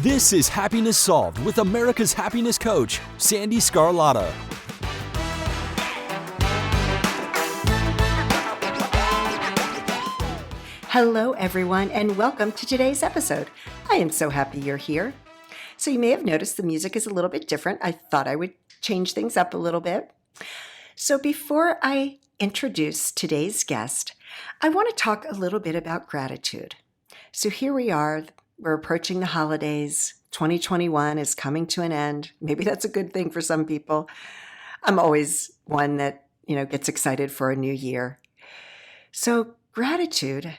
This is Happiness Solved with America's happiness coach, Sandy Scarlatta. Hello, everyone, and welcome to today's episode. I am so happy you're here. So you may have noticed the music is a little bit different. I thought I would change things up a little bit. So before I introduce today's guest, I want to talk a little bit about gratitude. So here we are. We're approaching the holidays. 2021 is coming to an end. Maybe that's a good thing for some people. I'm always one that, gets excited for a new year. So gratitude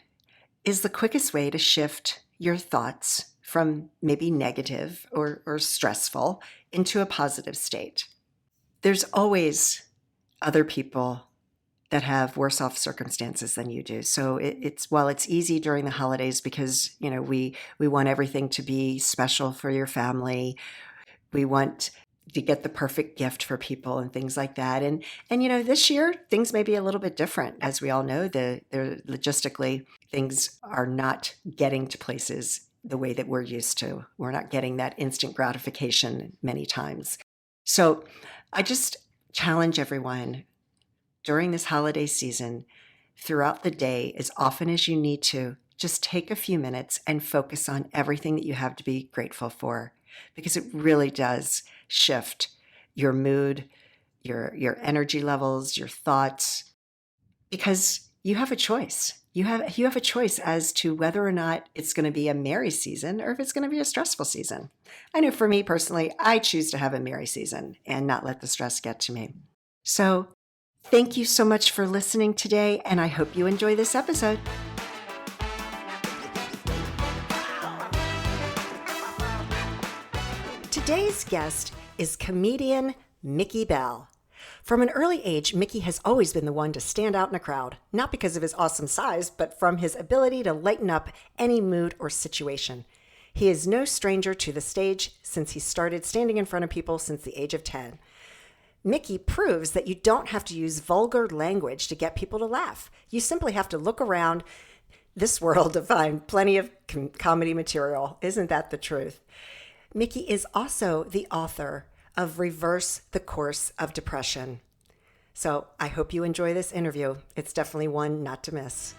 is the quickest way to shift your thoughts from maybe negative or stressful into a positive state. There's always other people that have worse off circumstances than you do. So it's easy during the holidays because, we want everything to be special for your family. We want to get the perfect gift for people and things like that. And this year things may be a little bit different. As we all know, they're logistically, things are not getting to places the way that we're used to. We're not getting that instant gratification many times. So I just challenge everyone during this holiday season, throughout the day, as often as you need to, just take a few minutes and focus on everything that you have to be grateful for, because it really does shift your mood, your energy levels, your thoughts, because you have a choice. You have a choice as to whether or not it's going to be a merry season or if it's going to be a stressful season. I know for me personally, I choose to have a merry season and not let the stress get to me. So thank you so much for listening today, and I hope you enjoy this episode. Today's guest is comedian Mickey Bell. From an early age, Mickey has always been the one to stand out in a crowd, not because of his awesome size, but from his ability to lighten up any mood or situation. He is no stranger to the stage since he started standing in front of people since the age of 10. Mickey proves that you don't have to use vulgar language to get people to laugh. You simply have to look around this world to find plenty of comedy material. Isn't that the truth? Mickey is also the author of Reverse the Course of Depression. So I hope you enjoy this interview. It's definitely one not to miss.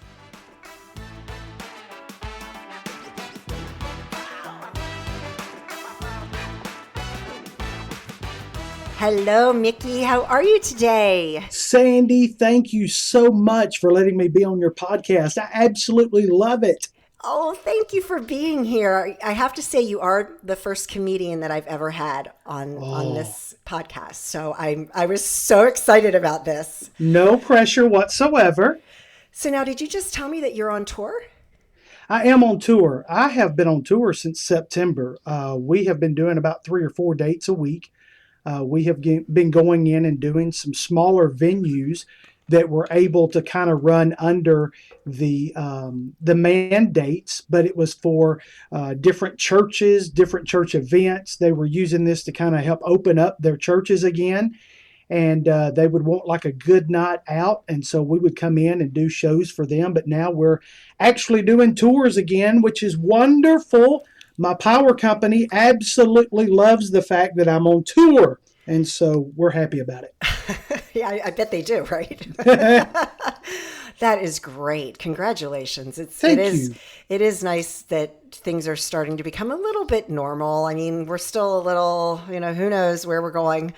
Hello, Mickey. How are you today? Sandy, thank you so much for letting me be on your podcast. I absolutely love it. Oh, thank you for being here. I have to say you are the first comedian that I've ever had on this podcast. So I was so excited about this. No pressure whatsoever. So now, did you just tell me that you're on tour? I am on tour. I have been on tour since September. We have been doing about 3 or 4 dates a week. We have been going in and doing some smaller venues that were able to kind of run under the mandates, but it was for different churches, different church events. They were using this to kind of help open up their churches again, and they would want like a good night out, and so we would come in and do shows for them. But now we're actually doing tours again, which is wonderful. My power company absolutely loves the fact that I'm on tour, and so we're happy about it. Yeah, I bet they do, right? That is great. Congratulations. Thank you. It is nice that things are starting to become a little bit normal. I mean, we're still a little, who knows where we're going.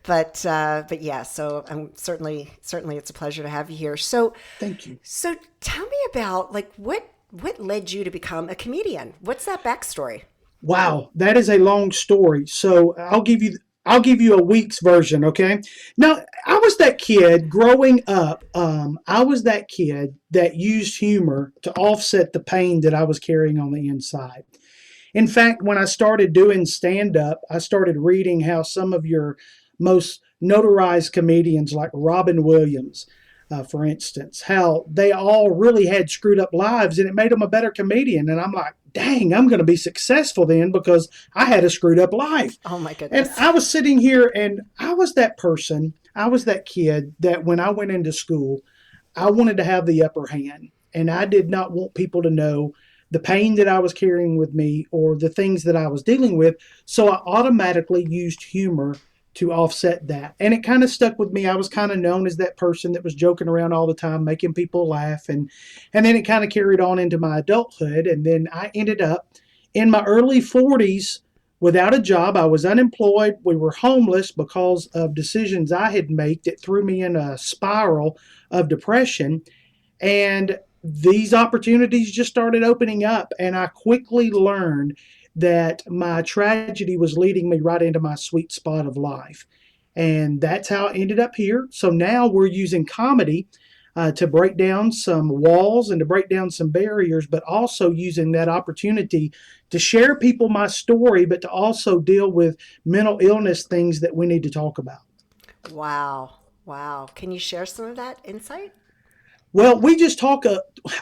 But yeah, so I'm certainly it's a pleasure to have you here. So thank you. So tell me about what led you to become a comedian? What's that backstory? Wow, that is a long story. So I'll give you a week's version, okay? Now, I was that kid growing up. I was that kid that used humor to offset the pain that I was carrying on the inside. In fact, when I started doing stand-up, I started reading how some of your most notarized comedians like Robin Williams, for instance, how they all really had screwed up lives, and it made them a better comedian. And I'm like, dang, I'm going to be successful then because I had a screwed up life. Oh my goodness. And I was sitting here and I was that person, I was that kid that when I went into school, I wanted to have the upper hand. And I did not want people to know the pain that I was carrying with me or the things that I was dealing with. So I automatically used humor to offset that. And it kind of stuck with me. I was kind of known as that person that was joking around all the time, making people laugh. And then it kind of carried on into my adulthood. And then I ended up in my early 40s without a job. I was unemployed. We were homeless because of decisions I had made that threw me in a spiral of depression. And these opportunities just started opening up. And I quickly learned that my tragedy was leading me right into my sweet spot of life. And that's how I ended up here. So now we're using comedy to break down some walls and to break down some barriers, but also using that opportunity to share people my story, but to also deal with mental illness things that we need to talk about. Wow. Wow. Can you share some of that insight? Well, we just talk.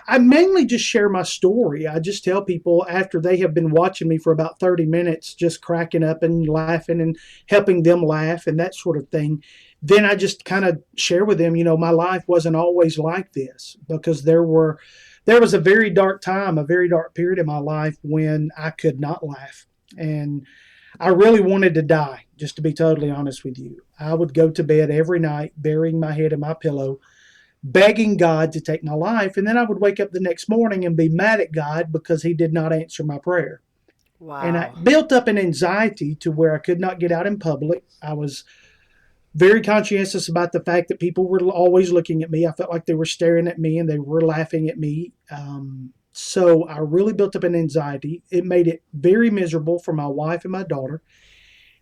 I mainly just share my story. I just tell people after they have been watching me for about 30 minutes, just cracking up and laughing and helping them laugh and that sort of thing. Then I just kind of share with them, my life wasn't always like this because there was a very dark time, a very dark period in my life when I could not laugh. And I really wanted to die, just to be totally honest with you. I would go to bed every night, burying my head in my pillow begging God to take my life. And then I would wake up the next morning and be mad at God because he did not answer my prayer. And I Wow. built up an anxiety to where I could not get out in public. I was very conscientious about the fact that people were always looking at me. I felt like they were staring at me and they were laughing at me. So I really built up an anxiety. It made it very miserable for my wife and my daughter.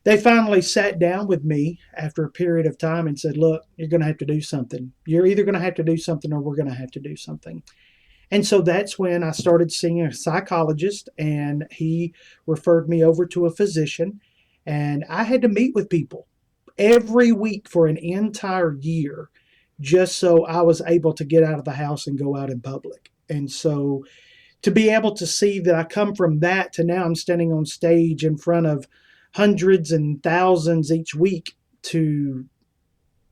They finally sat down with me after a period of time and said, look, you're going to have to do something. You're either going to have to do something or we're going to have to do something. And so that's when I started seeing a psychologist, and he referred me over to a physician. And I had to meet with people every week for an entire year just so I was able to get out of the house and go out in public. And so to be able to see that I come from that to now I'm standing on stage in front of hundreds and thousands each week to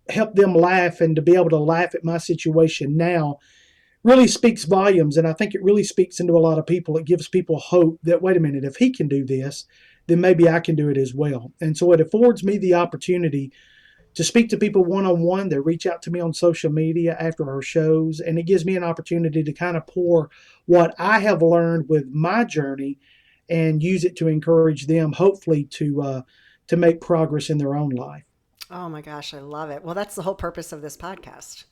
help them laugh and to be able to laugh at my situation now really speaks volumes. And I think it really speaks into a lot of people. It gives people hope that, wait a minute, if he can do this, then maybe I can do it as well. And so it affords me the opportunity to speak to people one on one. They reach out to me on social media after our shows, and it gives me an opportunity to kind of pour what I have learned with my journey and use it to encourage them, hopefully, to make progress in their own life. Oh my gosh, I love it. Well, that's the whole purpose of this podcast.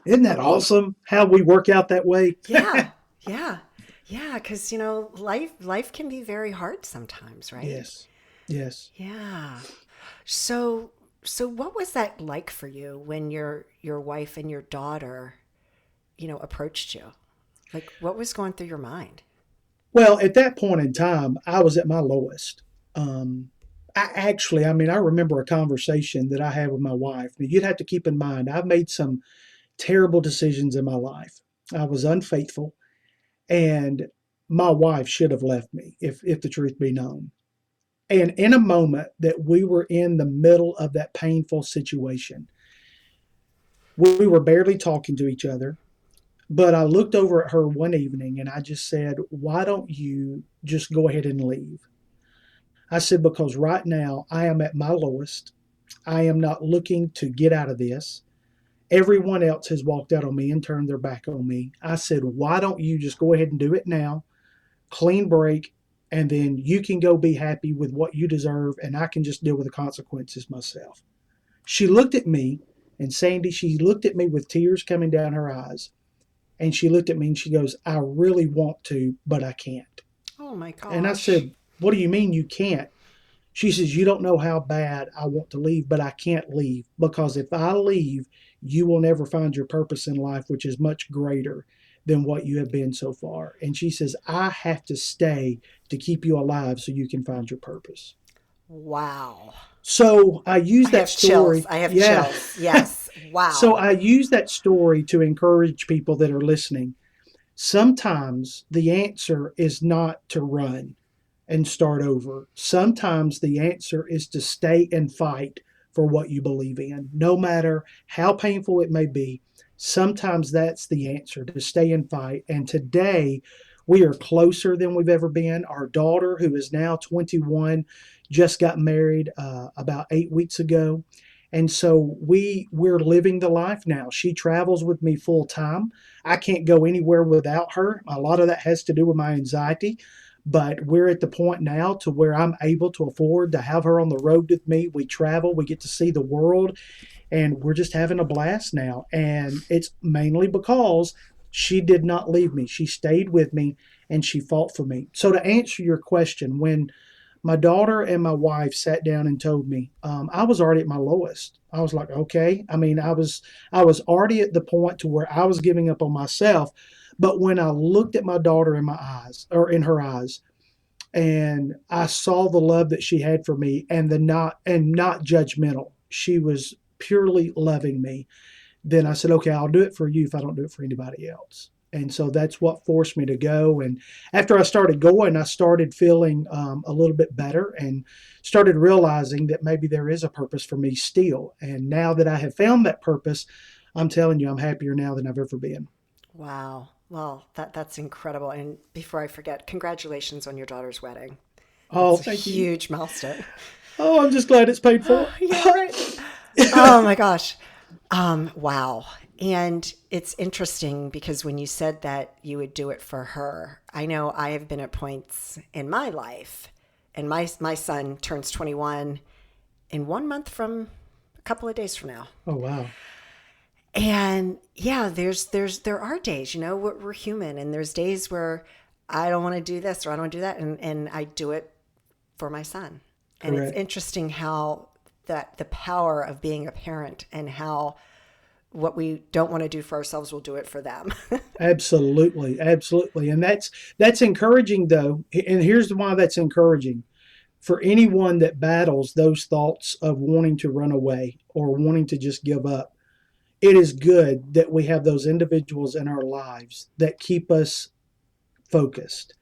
Isn't that awesome? How we work out that way? Yeah. Yeah. Yeah, because life can be very hard sometimes, right? Yes. Yes. Yeah. So what was that like for you when your wife and your daughter, approached you? Like what was going through your mind? Well, at that point in time, I was at my lowest. I remember a conversation that I had with my wife. Now, you'd have to keep in mind, I've made some terrible decisions in my life. I was unfaithful, and my wife should have left me if the truth be known. And in a moment that we were in the middle of that painful situation, we were barely talking to each other. But I looked over at her one evening and I just said, why don't you just go ahead and leave? I said, because right now I am at my lowest. I am not looking to get out of this. Everyone else has walked out on me and turned their back on me. I said, why don't you just go ahead and do it now? Clean break, and then you can go be happy with what you deserve, and I can just deal with the consequences myself. She looked at me, and Sandy, she looked at me with tears coming down her eyes, and she looked at me and she goes, I really want to, but I can't. Oh my And I gosh. said, what do you mean you can't? She says, you don't know how bad I want to leave, but I can't leave because if I leave, you will never find your purpose in life, which is much greater than what you have been so far. And she says, I have to stay to keep you alive so you can find your purpose. Wow. So I use I that have chills. story. I have Yeah. chills. Yes. So Wow. I use that story to encourage people that are listening. Sometimes the answer is not to run and start over. Sometimes the answer is to stay and fight for what you believe in, no matter how painful it may be. Sometimes that's the answer, to stay and fight. And today We are closer than we've ever been. Our daughter, who is now 21, just got married about 8 weeks ago. And so we're living the life now. She travels with me full time. I can't go anywhere without her. A lot of that has to do with my anxiety, but we're at the point now to where I'm able to afford to have her on the road with me. We travel, we get to see the world, and we're just having a blast now. And it's mainly because she did not leave me. She stayed with me and she fought for me. So to answer your question, when my daughter and my wife sat down and told me, I was already at my lowest. I was like, okay. I mean, I was already at the point to where I was giving up on myself. But when I looked at my daughter in my eyes, or in her eyes, and I saw the love that she had for me, and not judgmental, she was purely loving me. Then I said, okay, I'll do it for you if I don't do it for anybody else. And so that's what forced me to go. And after I started going, I started feeling a little bit better and started realizing that maybe there is a purpose for me still. And now that I have found that purpose, I'm telling you, I'm happier now than I've ever been. Wow. Well, that's incredible. And before I forget, congratulations on your daughter's wedding. Oh, That's a thank you. huge milestone. Oh, I'm just glad it's paid for. Yeah, right. Oh my gosh. Wow. And it's interesting because when you said that you would do it for her, I know I have been at points in my life, and my son turns 21 in 1 month from a couple of days from now. Oh, wow. And yeah, there are days, we're human, and there's days where I don't want to do this or I don't do that, and I do it for my son. And it's Correct. interesting how that the power of being a parent, and how what we don't want to do for ourselves, we'll do it for them. Absolutely. Absolutely. And that's encouraging though. And here's why that's encouraging. For anyone that battles those thoughts of wanting to run away or wanting to just give up, it is good that we have those individuals in our lives that keep us focused.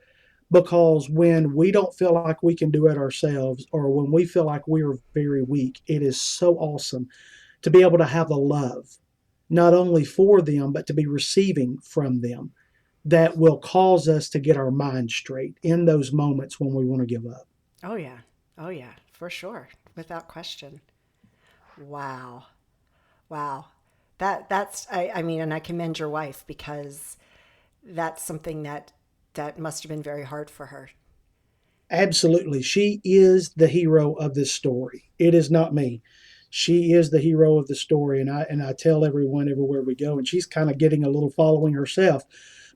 Because when we don't feel like we can do it ourselves, or when we feel like we are very weak, it is so awesome to be able to have the love, not only for them, but to be receiving from them, that will cause us to get our mind straight in those moments when we want to give up. Oh yeah. Oh yeah, for sure. Without question. Wow. Wow. That's I mean, and I commend your wife, because that's something that must have been very hard for her. Absolutely. She is the hero of this story. It is not me. She is the hero of the story. And I tell everyone everywhere we go, and she's kind of getting a little following herself,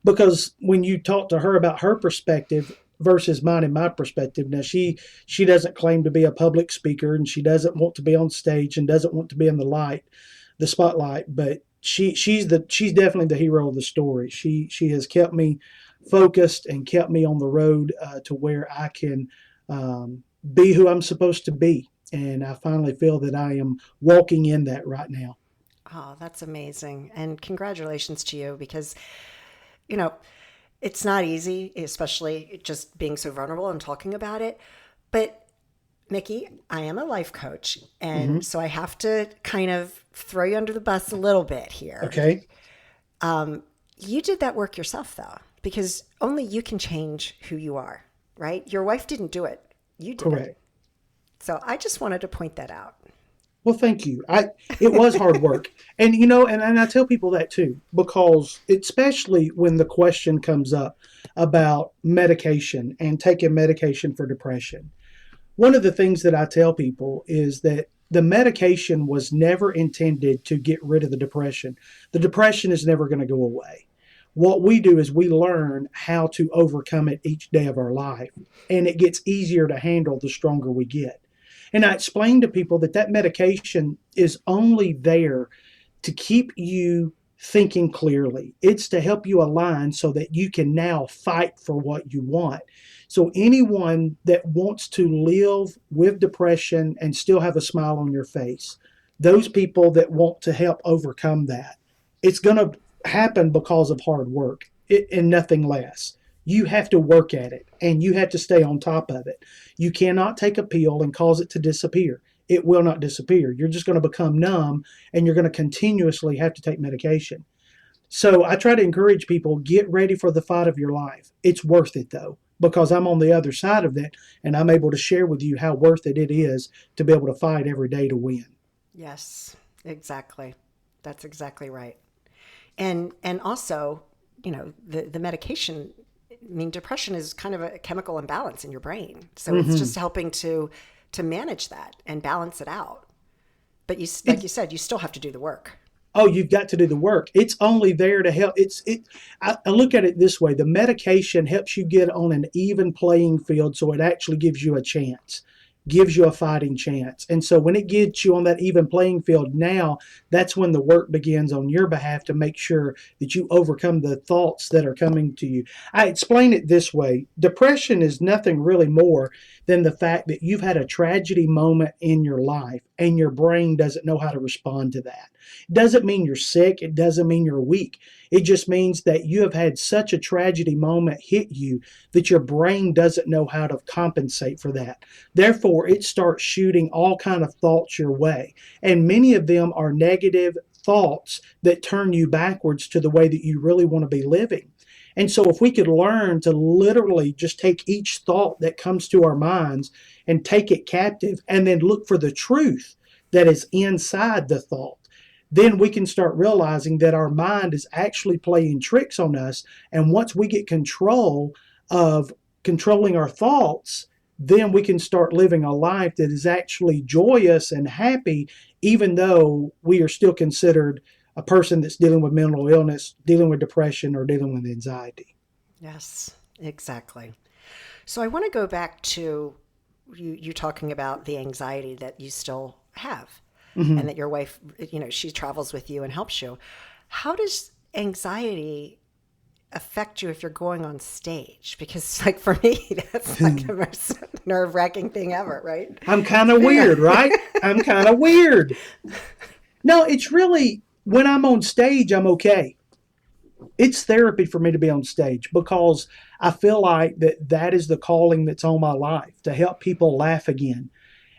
because when you talk to her about her perspective versus mine and my perspective, now she doesn't claim to be a public speaker, and she doesn't want to be on stage and doesn't want to be in the spotlight, but she's definitely the hero of the story. She has kept me focused and kept me on the road to where I can be who I'm supposed to be. And I finally feel that I am walking in that right now. Oh, that's amazing. And congratulations to you, because, you know, it's not easy, especially just being so vulnerable and talking about it. But Mickey, I am a life coach. Hmm. And so I have to kind of throw you under the bus a little bit here. Okay, You did that work yourself, though, because only you can change who you are, right? Your wife didn't do it. You did it. correct. So I just wanted to point that out. Well, thank you. It was hard work, and and I tell people that too, because especially when the question comes up about medication and taking medication for depression. One of the things that I tell people is that the medication was never intended to get rid of the depression. The depression is never going to go away. What we do is we learn how to overcome it each day of our life, and it gets easier to handle the stronger we get. And I explain to people that medication is only there to keep you thinking clearly. It's to help you align so that you can now fight for what you want. So, anyone that wants to live with depression and still have a smile on your face, those people that want to help overcome that, it's going to happen because of hard work and nothing less. You have to work at it and you have to stay on top of it. You cannot take a pill and cause it to disappear. It will not disappear. You're just going to become numb and you're going to continuously have to take medication. So I try to encourage people, get ready for the fight of your life. It's worth it though, because I'm on the other side of that and I'm able to share with you how worth it is to be able to fight every day to win. Yes, exactly. That's exactly right. And also, the medication, I mean, depression is kind of a chemical imbalance in your brain. So it's Hmm. just helping to manage that and balance it out. But like you It's said, you still have to do the work. oh, you've got to do the work. It's only there to help. I look at it this way: the medication helps you get on an even playing field, so it actually gives you a chance, gives you a fighting chance. And so when it gets you on that even playing field, now that's when the work begins on your behalf to make sure that you overcome the thoughts that are coming to you. I explain it this way: depression is nothing really more than the fact that you've had a tragedy moment in your life and your brain doesn't know how to respond to that. It doesn't mean you're sick. It doesn't mean you're weak. It just means that you have had such a tragedy moment hit you that your brain doesn't know how to compensate for that. Therefore, it starts shooting all kind of thoughts your way. And many of them are negative thoughts that turn you backwards to the way that you really want to be living. And so, if we could learn to literally just take each thought that comes to our minds and take it captive and then look for the truth that is inside the thought, then we can start realizing that our mind is actually playing tricks on us. And once we get control of controlling our thoughts, then we can start living a life that is actually joyous and happy, even though we are still considered a person that's dealing with mental illness, dealing with depression, or dealing with anxiety. Yes, exactly. So I want to go back to you talking about the anxiety that you still have and Hmm. that your wife, she travels with you and helps you. How does anxiety affect you if you're going on stage? Because, like, for me, that's like the most nerve wracking thing ever, right? I'm kind of weird, right? I'm kind of weird. No, it's really when I'm on stage, I'm okay. It's therapy for me to be on stage because I feel like that is the calling that's on my life to help people laugh again.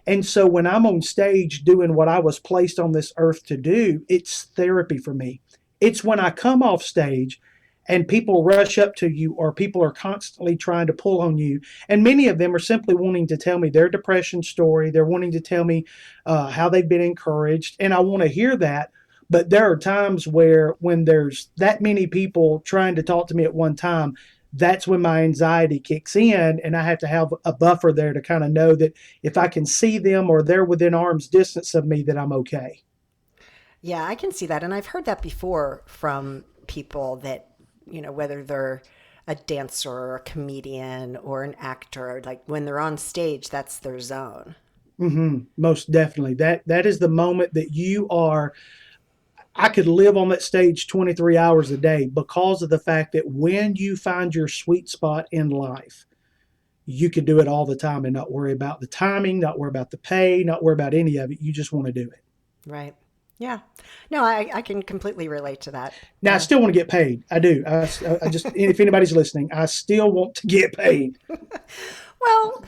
And so when I'm on stage doing what I was placed on this earth to do, it's therapy for me. It's when I come off stage and people rush up to you or people are constantly trying to pull on you. And many of them are simply wanting to tell me their depression story. They're wanting to tell me how they've been encouraged. And I want to hear that. But there are times where when there's that many people trying to talk to me at one time, that's when my anxiety kicks in and I have to have a buffer there to kind of know that if I can see them or they're within arm's distance of me, that I'm okay. Yeah, I can see that. And I've heard that before from people that, whether they're a dancer or a comedian or an actor, like when they're on stage, that's their zone. Most definitely. That is the moment that you are. I could live on that stage 23 hours a day because of the fact that when you find your sweet spot in life, you could do it all the time and not worry about the timing, not worry about the pay, not worry about any of it. You just want to do it. Right. Yeah. No, I can completely relate to that. Now, I Yeah. still want to get paid. I do. I just, if anybody's listening, I still want to get paid. Well,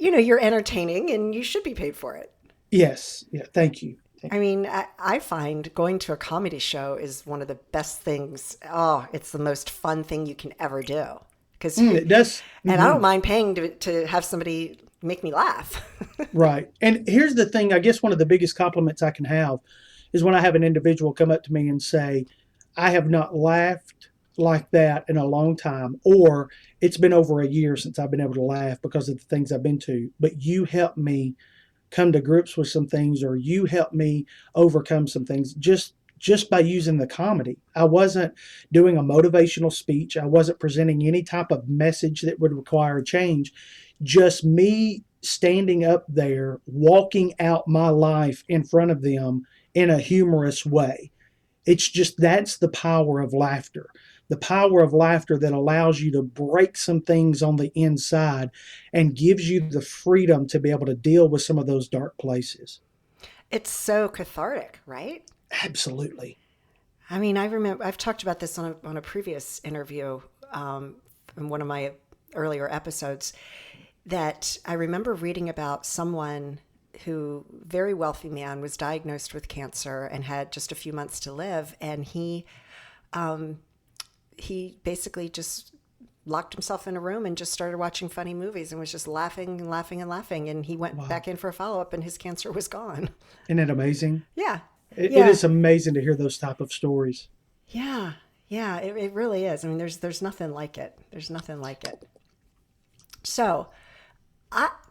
you're entertaining and you should be paid for it. Yes. Yeah. Thank you. Thank I mean, I find going to a comedy show is one of the best things. Oh, it's the most fun thing you can ever do. Because, you. It does. and I don't mind paying to have somebody make me laugh. Right. And here's the thing, I guess one of the biggest compliments I can have is when I have an individual come up to me and say, I have not laughed like that in a long time, or it's been over a year since I've been able to laugh because of the things I've been to, but you helped me come to grips with some things, or you helped me overcome some things just by using the comedy. I wasn't doing a motivational speech. I wasn't presenting any type of message that would require change. Just me standing up there, walking out my life in front of them in a humorous way. It's just that's the power of laughter. The power of laughter that allows you to break some things on the inside and gives you the freedom to be able to deal with some of those dark places. It's so cathartic, right? Absolutely. I mean, I remember I've talked about this on a previous interview in one of my earlier episodes that I remember reading about someone who, very wealthy man, was diagnosed with cancer and had just a few months to live. And he he basically just locked himself in a room and just started watching funny movies and was just laughing and laughing and laughing. And he went Wow. back in for a follow up and his cancer was gone. Isn't it amazing? Yeah. It Yeah. is amazing to hear those type of stories. Yeah. Yeah. It really is. I mean, there's nothing like it. There's nothing like it. So,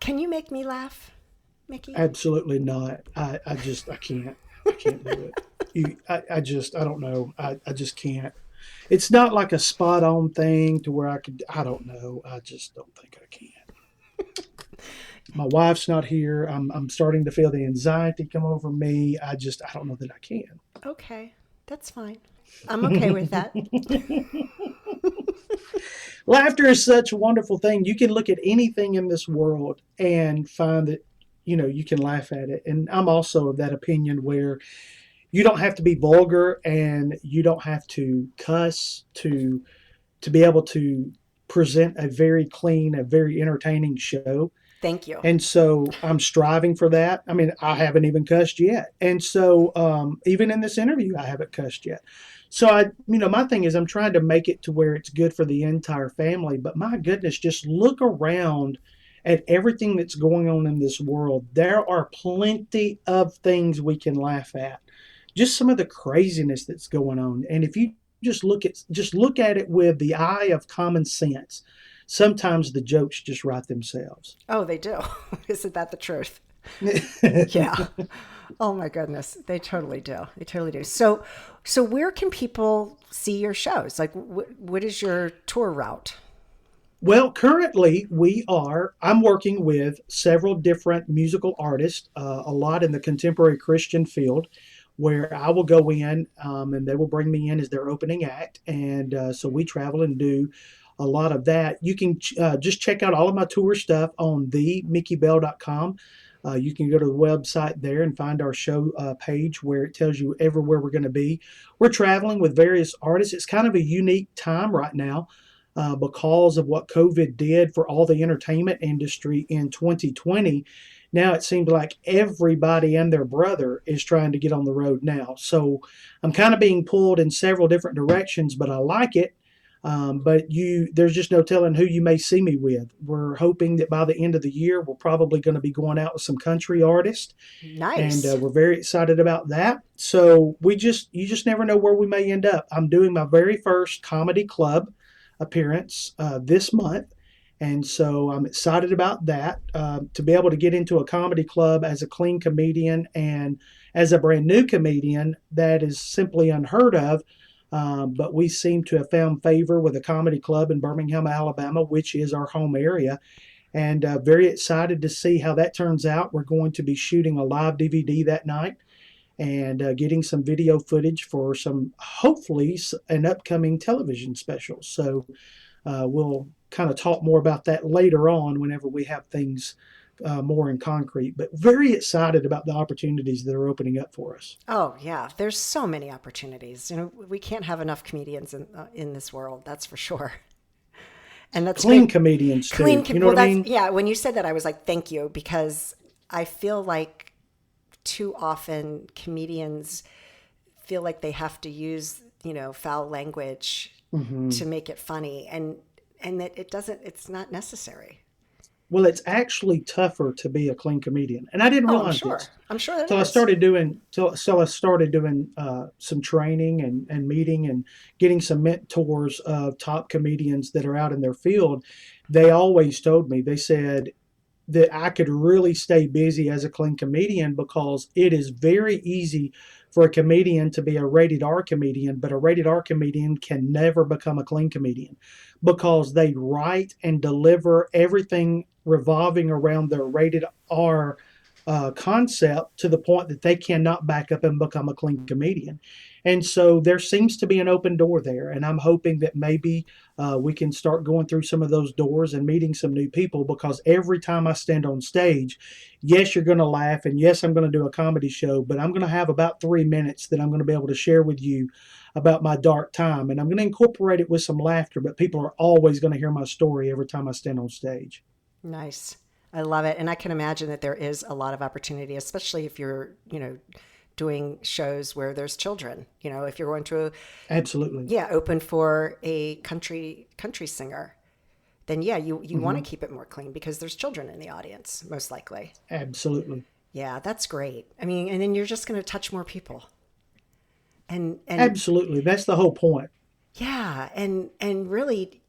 can you make me laugh, Mickey? Absolutely not. I can't. I can't do it. I don't know. I just can't. It's not like a spot on thing to where I don't know. I just don't think I can. My wife's not here. I'm starting to feel the anxiety come over me. I don't know that I can. Okay. That's fine. I'm okay with that. Laughter is such a wonderful thing. You can look at anything in this world and find that, you can laugh at it. And I'm also of that opinion where you don't have to be vulgar and you don't have to cuss to be able to present a very clean, a very entertaining show. Thank you. And so I'm striving for that. I mean, I haven't even cussed yet. And so even in this interview, I haven't cussed yet. So my thing is I'm trying to make it to where it's good for the entire family. But my goodness, just look around at everything that's going on in this world. There are plenty of things we can laugh at. Just some of the craziness that's going on. And if you just look at it with the eye of common sense, sometimes the jokes just write themselves. Oh, they do. Isn't that the truth? Yeah. Oh my goodness, they totally do. They totally do. So where can people see your shows? Like, what is your tour route? Well, currently I'm working with several different musical artists, a lot in the contemporary Christian field, where I will go in and they will bring me in as their opening act. And so we travel and do a lot of that. You can just check out all of my tour stuff on themickeybell.com. You can go to the website there and find our show page where it tells you everywhere we're going to be. We're traveling with various artists. It's kind of a unique time right now because of what COVID did for all the entertainment industry in 2020. Now it seems like everybody and their brother is trying to get on the road now. So I'm kind of being pulled in several different directions, but I like it. There's just no telling who you may see me with. We're hoping that by the end of the year, we're probably going to be going out with some country artists, and Nice. we're very excited about that. So you just never know where we may end up. I'm doing my very first comedy club appearance this month, and so I'm excited about that. To be able to get into a comedy club as a clean comedian and as a brand new comedian, that is simply unheard of. But we seem to have found favor with a comedy club in Birmingham, Alabama, which is our home area, and very excited to see how that turns out. We're going to be shooting a live DVD that night and getting some video footage for hopefully, an upcoming television special. So we'll kind of talk more about that later on whenever we have things more in concrete, but very excited about the opportunities that are opening up for us. Oh yeah, there's so many opportunities. We can't have enough comedians in this world. That's for sure. And that's Clean great. comedians too. Clean. You know Well, what I that's mean? yeah. When you said that, I was like, thank you, because I feel like too often comedians feel like they have to use foul language to make it funny, and that it doesn't. It's not necessary. Well, it's actually tougher to be a clean comedian, and I didn't Oh, I'm realize sure. this. I'm sure that So I is. started doing some training and meeting and getting some mentors of top comedians that are out in their field. They always told me, they said that I could really stay busy as a clean comedian because it is very easy for a comedian to be a rated R comedian, but a rated R comedian can never become a clean comedian because they write and deliver everything revolving around their rated R concept to the point that they cannot back up and become a clean comedian. And so there seems to be an open door there. And I'm hoping that maybe we can start going through some of those doors and meeting some new people because every time I stand on stage, yes, you're going to laugh. And yes, I'm going to do a comedy show, but I'm going to have about 3 minutes that I'm going to be able to share with you about my dark time. And I'm going to incorporate it with some laughter, but people are always going to hear my story every time I stand on stage. Nice. I love it. And I can imagine that there is a lot of opportunity, especially if you're, doing shows where there's children. If you're going to, Absolutely. open for a country singer, then you want to Hmm. keep it more clean because there's children in the audience, most likely. Absolutely. Yeah, that's great. I mean, and then you're just going to touch more people. And Absolutely. That's the whole point. yeah, and really,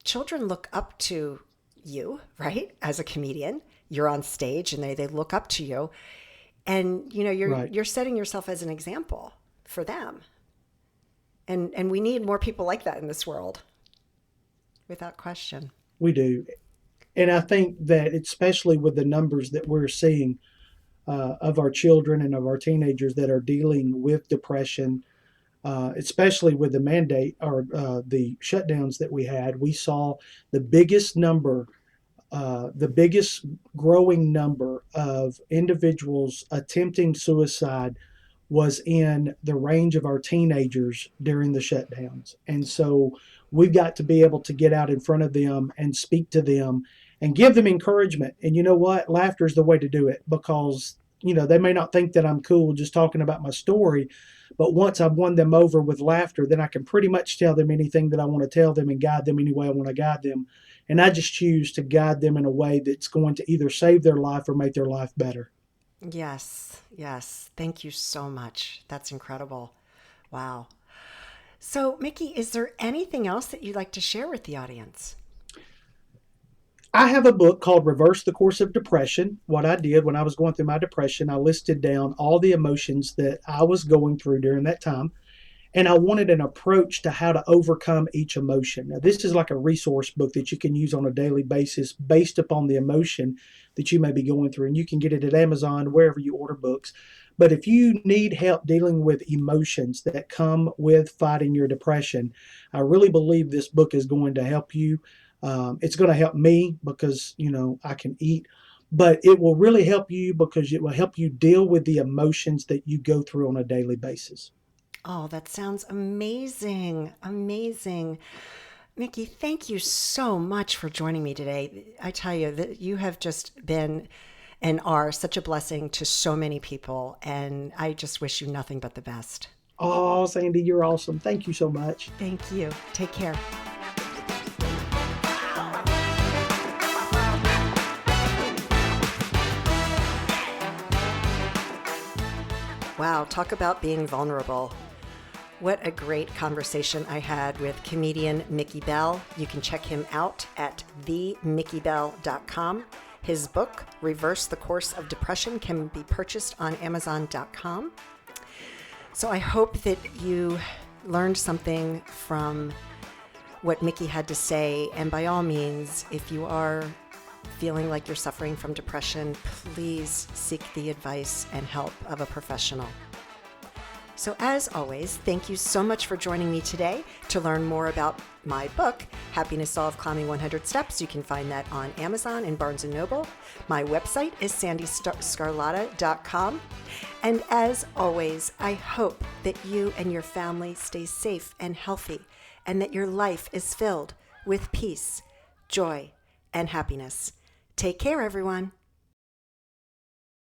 children look up to you, right? As a comedian, you're on stage and they look up to you, and Right. you're setting yourself as an example for them. And we need more people like that in this world, without question. We do. And I think that especially with the numbers that we're seeing of our children and of our teenagers that are dealing with depression, especially with the mandate or the shutdowns that we had, we saw the biggest number, the biggest growing number of individuals attempting suicide was in the range of our teenagers during the shutdowns. And so we've got to be able to get out in front of them and speak to them and give them encouragement. And you know what? Laughter is the way to do it because, they may not think that I'm cool just talking about my story, but once I've won them over with laughter, then I can pretty much tell them anything that I want to tell them and guide them any way I want to guide them. And I just choose to guide them in a way that's going to either save their life or make their life better. Yes, yes. Thank you so much. That's incredible. Wow. So, Mickey, is there anything else that you'd like to share with the audience? I have a book called Reverse the Course of Depression. What I did when I was going through my depression, I listed down all the emotions that I was going through during that time. And I wanted an approach to how to overcome each emotion. Now, this is like a resource book that you can use on a daily basis based upon the emotion that you may be going through. And you can get it at Amazon, wherever you order books. But if you need help dealing with emotions that come with fighting your depression, I really believe this book is going to help you. It's going to help me because, I can eat, but it will really help you because it will help you deal with the emotions that you go through on a daily basis. Oh, that sounds amazing. Amazing. Mickey, thank you so much for joining me today. I tell you that you have just been and are such a blessing to so many people, and I just wish you nothing but the best. Oh, Sandy, you're awesome. Thank you so much. Thank you. Take care. Wow, talk about being vulnerable. What a great conversation I had with comedian Mickey Bell. You can check him out at themickeybell.com. His book, Reverse the Course of Depression, can be purchased on amazon.com. So I hope that you learned something from what Mickey had to say. And by all means, if you are feeling like you're suffering from depression, please seek the advice and help of a professional. So as always, thank you so much for joining me today. To learn more about my book, Happiness Solved: Climbing 100 Steps, you can find that on Amazon and Barnes & Noble. My website is sandyscarlotta.com. And as always, I hope that you and your family stay safe and healthy, and that your life is filled with peace, joy, and happiness. Take care, everyone.